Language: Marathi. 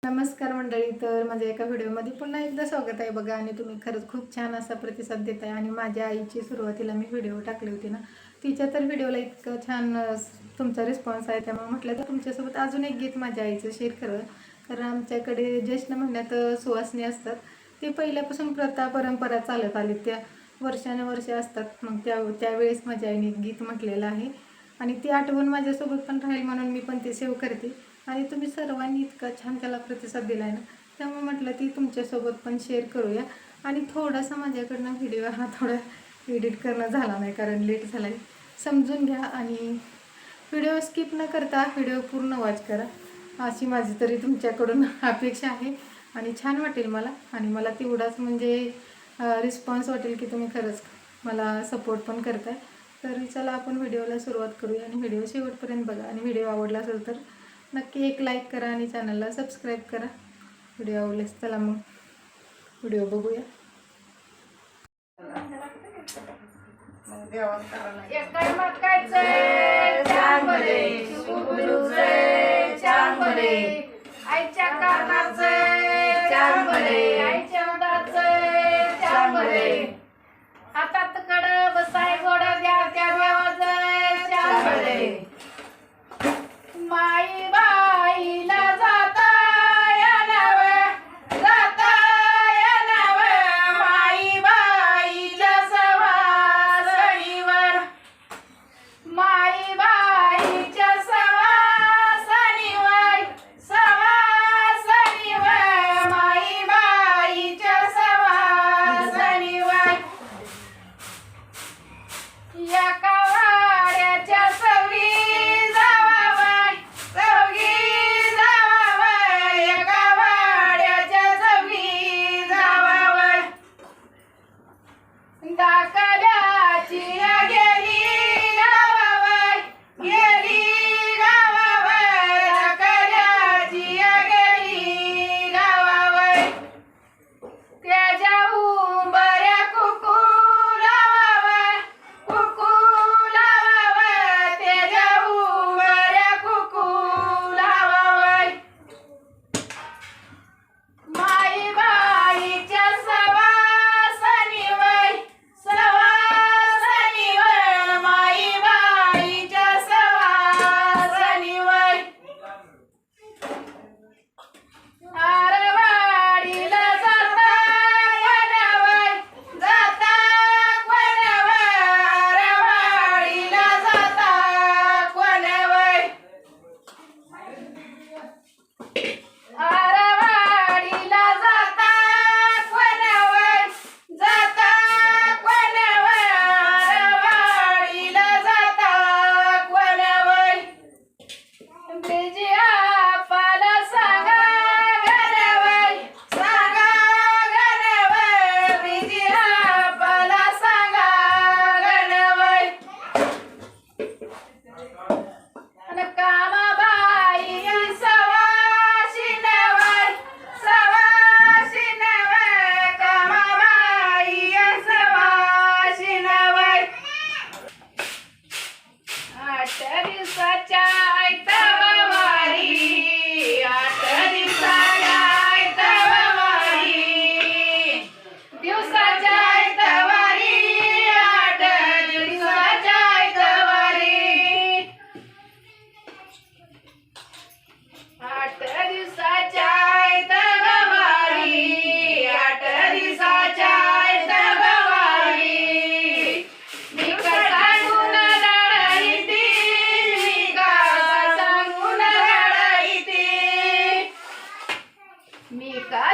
नमस्कार मंडळी. तर माझ्या एका व्हिडिओमध्ये पुन्हा एकदा स्वागत आहे बघा. आणि तुम्ही खरंच खूप छान असा प्रतिसाद देताय. आणि माझ्या आईची सुरुवातीला मी व्हिडिओ टाकली होती ना, तिच्या तर व्हिडिओला इतकं छान तुमचा रिस्पॉन्स आहे. त्यामुळे म्हटलं तर तुमच्यासोबत अजून एक गीत माझ्या आईचं शेअर करावं. कारण आमच्याकडे ज्येष्ठ महिन्यात सुवासनी असतात. ते पहिल्यापासून प्रथा परंपरा चालत आली, त्या वर्षानुवर्षे असतात. मग त्यावेळेस माझ्या आईने गीत म्हटलेलं आहे आणि ती आठवण माझ्यासोबत पण राहील म्हणून मी पण ते सेव्ह करते. आणि तुम्ही सर्वांनी इतका छान त्याला प्रतिसाद दिला आहे ना, त्यामुळे म्हटलं ती तुमच्यासोबत पण शेअर करूया. आणि थोडासा माझ्याकडनं व्हिडिओ हा थोडा एडिट करणं झाला नाही, कारण लेट झाला आहे, समजून घ्या. आणि व्हिडिओ स्किप न करता व्हिडिओ पूर्ण वॉच करा, अशी माझी तरी तुमच्याकडून अपेक्षा आहे. आणि छान वाटेल मला, आणि मला तेवढाच म्हणजे रिस्पॉन्स वाटेल की तुम्ही खरंच मला सपोर्ट पण करताय. तर चला आपण व्हिडिओला सुरुवात करूया आणि व्हिडिओ शेवटपर्यंत बघा. आणि व्हिडिओ आवडला असेल तर नक्की एक लाईक करा आणि चॅनलला सबस्क्राईब करा. व्हिडिओ आवडल्यास चला मग व्हिडिओ बघूया. आईच्या कारणाचे आईच्या हातात कड बसाय गोड द्या त्या देवाचे माई बाईला जाता येणाव माई बाईच्या सवासणीवर माई बाईच्या सवासणीवर माई बाईच्या सवासणीवर या कावाड्याच्या सवगी जावाबाई या कावाड्याच्या सवगी जावाबाई दाखल्याची गेली गावाबाई दाखल्याची गेली गावाबाई त्याच्या उंबऱ्या कुकू माई बाईच्या सवासणीवर माई बाईच्या सवासणीवर आरवाडीला जाता आरवाडीला जाता कोणवय आरवाडीला जाता कोणवय आरवाडीला जाता कोणवय बिजिया पाला सांगा गणवय बिजिया पाला सांगा गणवय अन कामाबाई सवाशिनवय कामाबाई सवाशिनवय 8 दिवसाच्या आयतवारी 8 दिवसाच्या आयतवारी दिवसाच्या आयतवारी 8 दिवसाच्या आयतवारी 8 दिवसाच्या आयतवारी 8 दिवसाच्या आयतवारी मी सांगून रडईती मी का